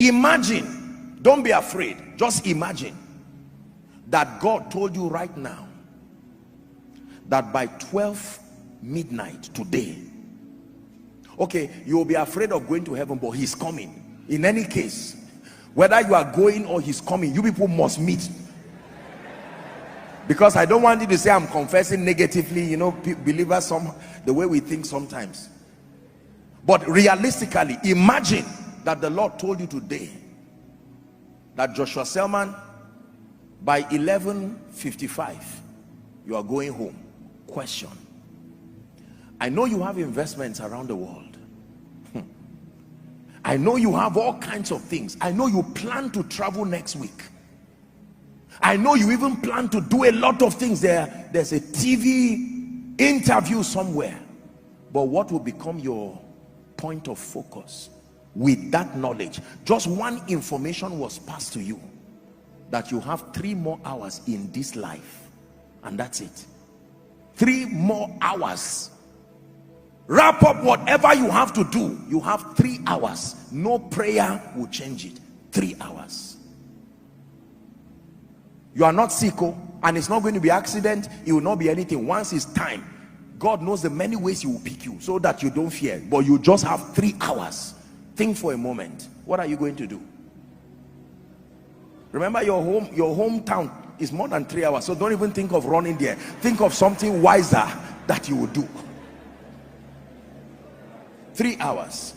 Imagine, don't be afraid, just imagine that God told you right now that by 12 midnight today, okay, you will be afraid of going to heaven, but he's coming. In any case, whether you are going or he's coming, you people must meet. Because I don't want you to say I'm confessing negatively, you know, believers, the way we think sometimes. But realistically, imagine that the Lord told you today that Joshua Selman, by 11:55 you are going home. Question: I know you have investments around the world. I know you have all kinds of things. I know you plan to travel next week. I know you even plan to do a lot of things. There's a TV interview somewhere. But what will become your point of focus with that knowledge? Just one information was passed to you, that you have 3 more hours in this life, and that's it. 3 more hours. Wrap up whatever you have to do. You have 3 hours. No prayer will change it. 3 hours. You are not sick, and it's not going to be accident. It will not be anything. Once it's time, God knows the many ways he will pick you, so that you don't fear. But you just have 3 hours. Think for a moment. What are you going to do? Remember, your hometown is more than 3 hours, so don't even think of running there. Think of something wiser that you will do. 3 hours.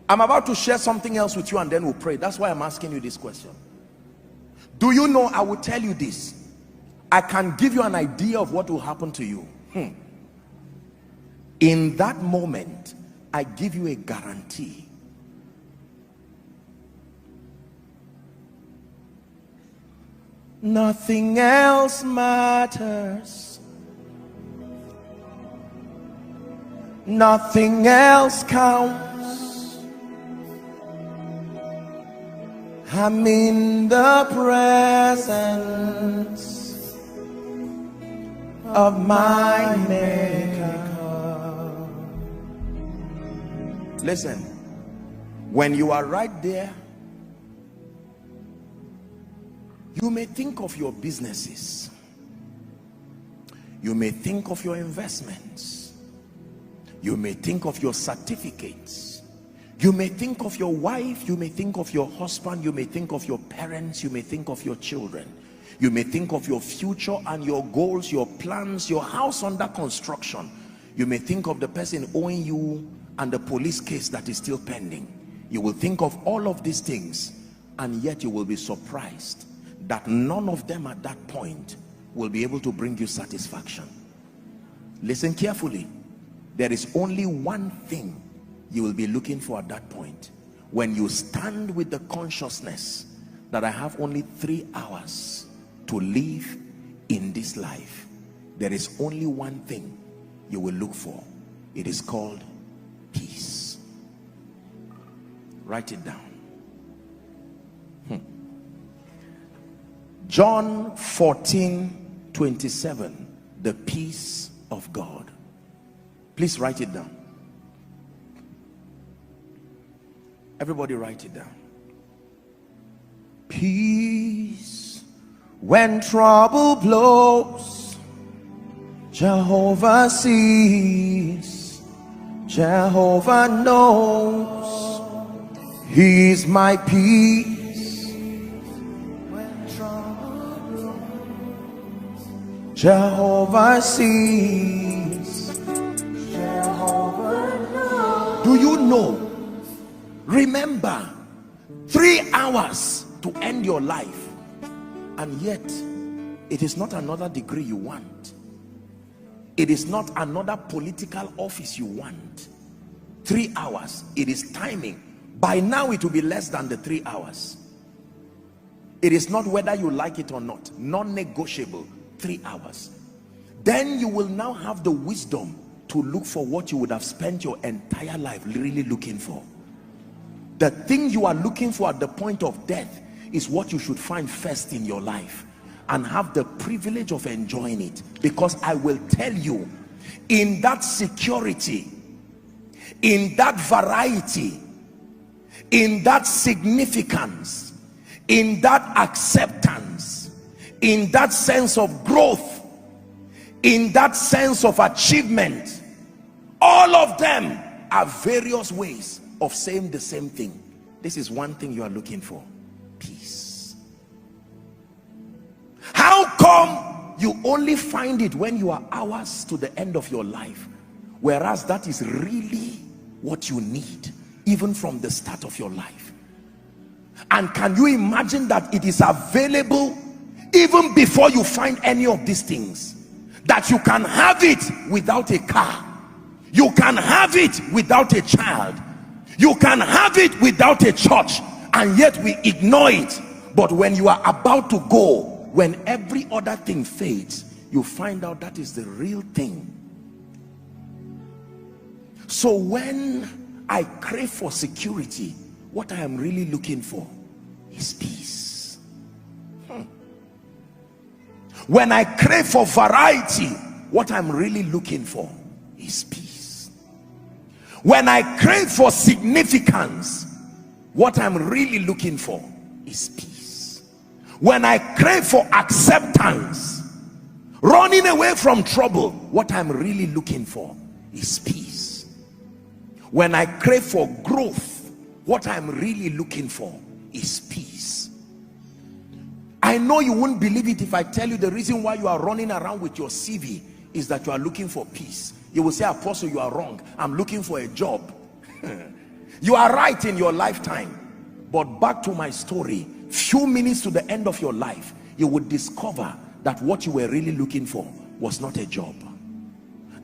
I'm about to share something else with you, and then we'll pray. That's why I'm asking you this question. Do you know, I will tell you this, I can give you an idea of what will happen to you. In that moment, I give you a guarantee. Nothing else matters. Nothing else counts. I'm in the presence of my Maker. Listen, when you are right there, you may think of your businesses, you may think of your investments, you may think of your certificates, you may think of your wife, you may think of your husband, you may think of your parents, you may think of your children, you may think of your future and your goals, your plans, your house under construction. You may think of the person owing you and the police case that is still pending. You will think of all of these things, and yet you will be surprised that none of them at that point will be able to bring you satisfaction. Listen carefully. There is only one thing you will be looking for at that point. When you stand with the consciousness that I have only 3 hours to live in this life, there is only one thing you will look for. It is called peace. Write it down. John 14:27, the peace of God. Please write it down. Everybody write it down. Peace when trouble blows, Jehovah sees, Jehovah knows, he's my peace. When trouble blows, Jehovah sees, Jehovah knows. Do you know? Remember, 3 hours to end your life, and yet it is not another degree you want. It is not another political office you want. 3 hours, it is timing. By now it will be less than the 3 hours. It is not whether you like it or not, non-negotiable. 3 hours. Then you will now have the wisdom to look for what you would have spent your entire life really looking for. The thing you are looking for at the point of death is what you should find first in your life and have the privilege of enjoying it. Because I will tell you, in that security, in that variety, in that significance, in that acceptance, in that sense of growth, in that sense of achievement. All of them are various ways of saying the same thing. This is one thing you are looking for: peace. How come you only find it when you are hours to the end of your life, whereas that is really what you need even from the start of your life? And can you imagine that it is available even before you find any of these things? That you can have it without a car, you can have it without a child, you can have it without a church, and yet we ignore it. But when you are about to go, when every other thing fades, you find out that is the real thing. So when I crave for security, what I am really looking for is peace. When I crave for variety, what I'm really looking for is peace. When I crave for significance, what I'm really looking for is peace. When I crave for acceptance, running away from trouble, what I'm really looking for is peace. When I crave for growth, what I'm really looking for is peace. I know you won't believe it if I tell you the reason why you are running around with your CV is that you are looking for peace. You will say, Apostle, you are wrong. I'm looking for a job. You are right in your lifetime. But back to my story, few minutes to the end of your life, you would discover that what you were really looking for was not a job.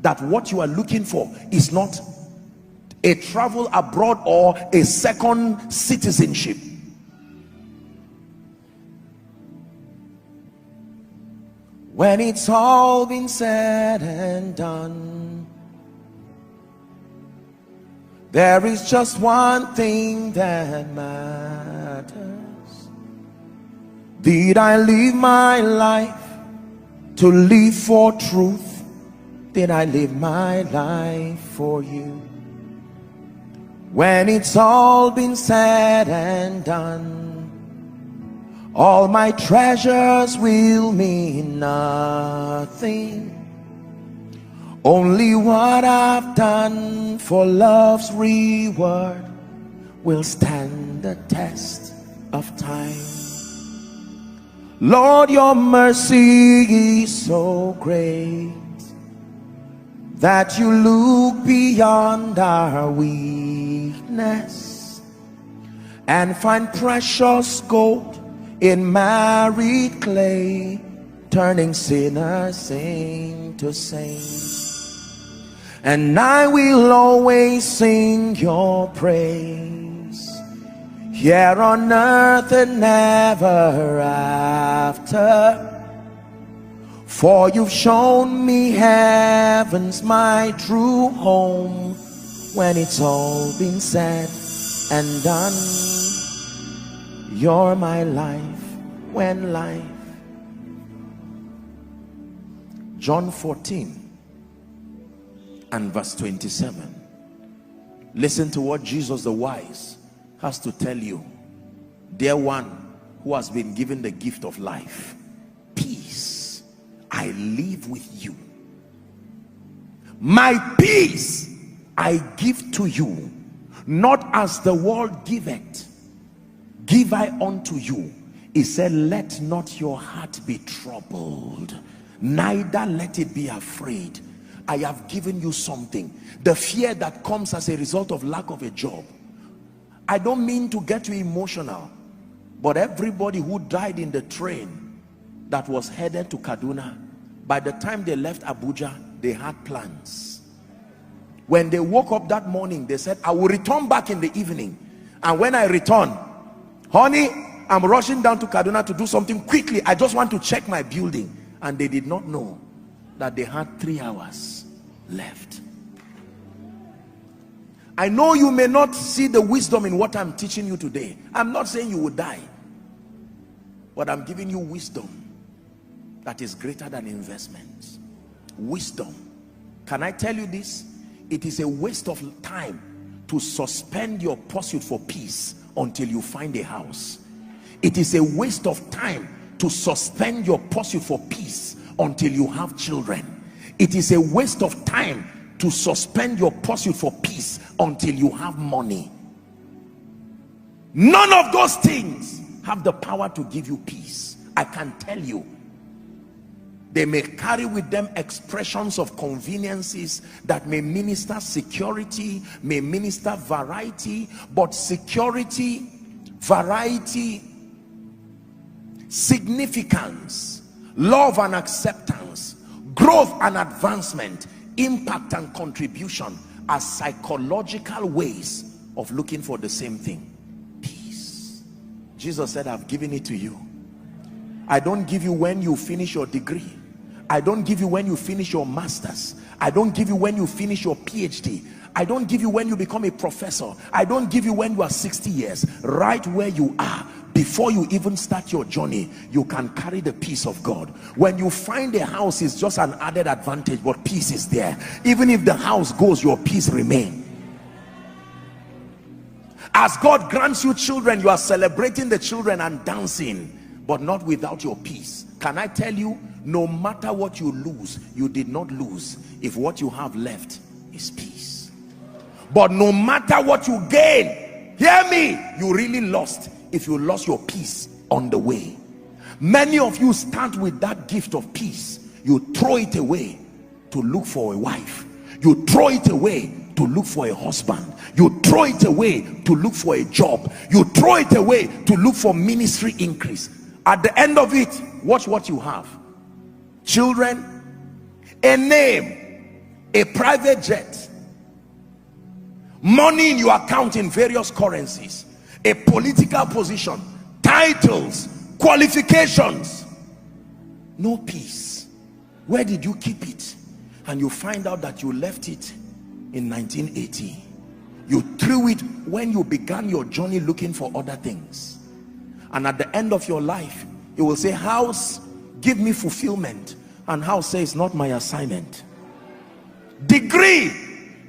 That what you are looking for is not a travel abroad or a second citizenship. When it's all been said and done, there is just one thing that matters. Did I live my life to live for truth? Did I live my life for you? When it's all been said and done, all my treasures will mean nothing. Only what I've done for love's reward will stand the test of time. Lord, your mercy is so great that you look beyond our weakness and find precious gold in married clay, turning sinners into saints. And I will always sing your praise here on earth and never after, for you've shown me heaven's my true home. When it's all been said and done, you're my life when life. John 14 and verse 27. Listen to what Jesus the wise has to tell you. Dear one who has been given the gift of life, peace I live with you. My peace I give to you, not as the world giveth, give I unto you. He said, let not your heart be troubled, neither let it be afraid. I have given you something. The fear that comes as a result of lack of a job, I don't mean to get you emotional, but everybody who died in the train that was headed to Kaduna, by the time they left Abuja, they had plans. When they woke up that morning, they said, I will return back in the evening, and when I return, honey, I'm rushing down to Kaduna to do something quickly. I just want to check my building. And they did not know that they had 3 hours left. I know you may not see the wisdom in what I'm teaching you today. I'm not saying you will die, but I'm giving you wisdom that is greater than investments. Wisdom. Can I tell you this? It is a waste of time to suspend your pursuit for peace until you find a house. It is a waste of time to suspend your pursuit for peace until you have children. It is a waste of time to suspend your pursuit for peace until you have money. None of those things have the power to give you peace. I can tell you. They may carry with them expressions of conveniences that may minister security, may minister variety, but security, variety, significance, love and acceptance, growth and advancement, impact and contribution are psychological ways of looking for the same thing: peace. Jesus said, I've given it to you. I don't give you when you finish your degree. I don't give you when you finish your master's. I don't give you when you finish your PhD. I don't give you when you become a professor. I don't give you when you are 60 years. Right where you are, before you even start your journey, you can carry the peace of God. When you find a house, is just an added advantage, but peace is there. Even if the house goes, your peace remains. As God grants you children, you are celebrating the children and dancing, but not without your peace. Can I tell you, no matter what you lose, you did not lose if what you have left is peace. But no matter what you gain, hear me, you really lost if you lost your peace on the way. Many of you start with that gift of peace, you throw it away to look for a wife, you throw it away to look for a husband, you throw it away to look for a job, you throw it away to look for ministry increase. At the end of it, watch what you have: children, a name, a private jet, money in your account in various currencies, a political position, titles, qualifications, no peace. Where did you keep it? And you find out that you left it in 1980. You threw it when you began your journey looking for other things. And at the end of your life, you will say, house, give me fulfillment. And house says, not my assignment. Degree,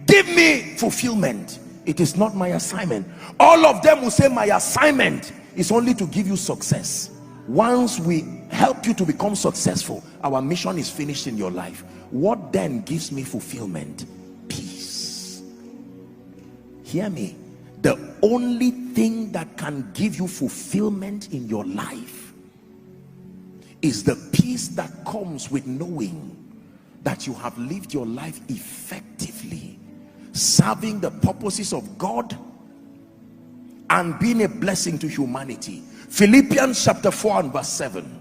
give me fulfillment. It is not my assignment. All of them will say, my assignment is only to give you success. Once we help you to become successful, our mission is finished in your life. What then gives me fulfillment? Peace. Hear me. The only thing that can give you fulfillment in your life is the peace that comes with knowing that you have lived your life effectively, serving the purposes of God and being a blessing to humanity. Philippians chapter 4 and verse 7.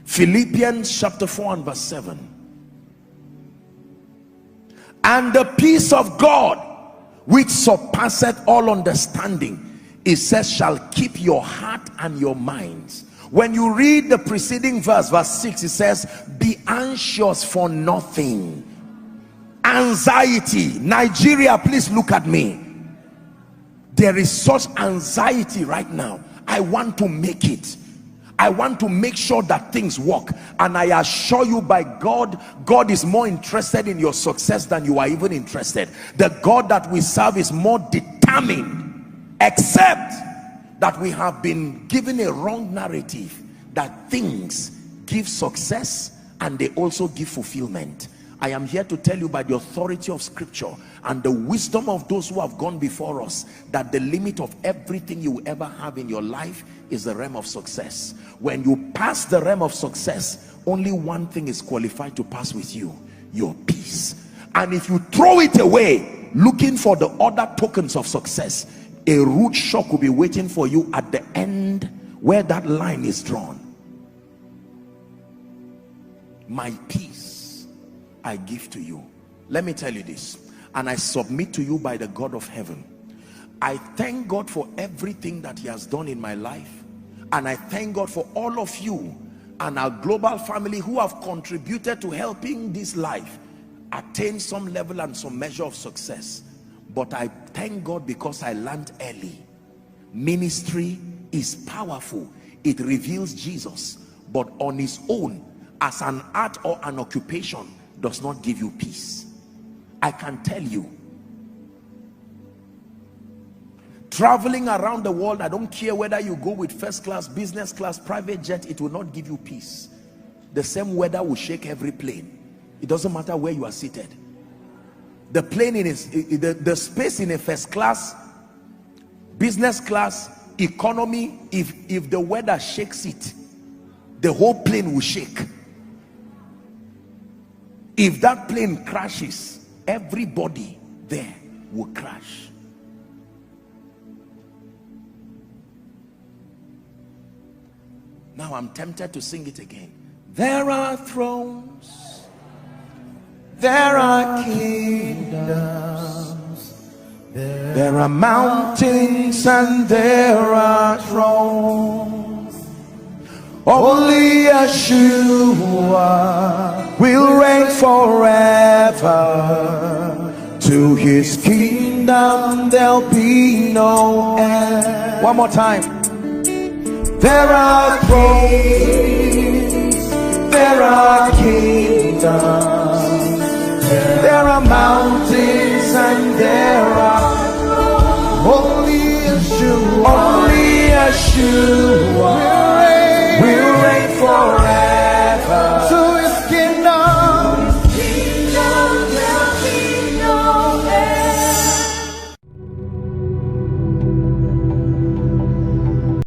Philippians chapter 4 and verse 7. And the peace of God, which surpasseth all understanding, it says, shall keep your heart and your minds. When you read the preceding verse, verse 6, it says, be anxious for nothing. Anxiety. Nigeria, please look at me. There is such anxiety right now. I want to make it. I want to make sure that things work. And I assure you, by God, God is more interested in your success than you are even interested. The God that we serve is more determined, except that we have been given a wrong narrative that things give success and they also give fulfillment. I am here to tell you, by the authority of scripture and the wisdom of those who have gone before us, that the limit of everything you ever have in your life is the realm of success. When you pass the realm of success, only one thing is qualified to pass with you: your peace. And if you throw it away looking for the other tokens of success, a rude shock will be waiting for you at the end where that line is drawn. My peace I give to you. Let me tell you this, and I submit to you by the God of heaven. I thank God for everything that he has done in my life, and I thank God for all of you and our global family who have contributed to helping this life attain some level and some measure of success. But I thank God because I learned early. Ministry is powerful. It reveals Jesus, but on its own, as an art or an occupation, does not give you peace. I can tell you, Traveling around the world, I don't care whether you go with first class, business class, private jet, it will not give you peace. The same weather will shake every plane. It doesn't matter where you are seated. The plane the space in a first class, business class, economy, if the weather shakes it, the whole plane will shake. If that plane crashes, everybody there will crash. Now I'm tempted to sing it again. There are thrones, there are kingdoms, there are mountains and there are thrones. Only Yeshua will reign forever. To his kingdom there'll be no end. One more time. There are thrones, there are kingdoms, there are mountains and there are only Yeshua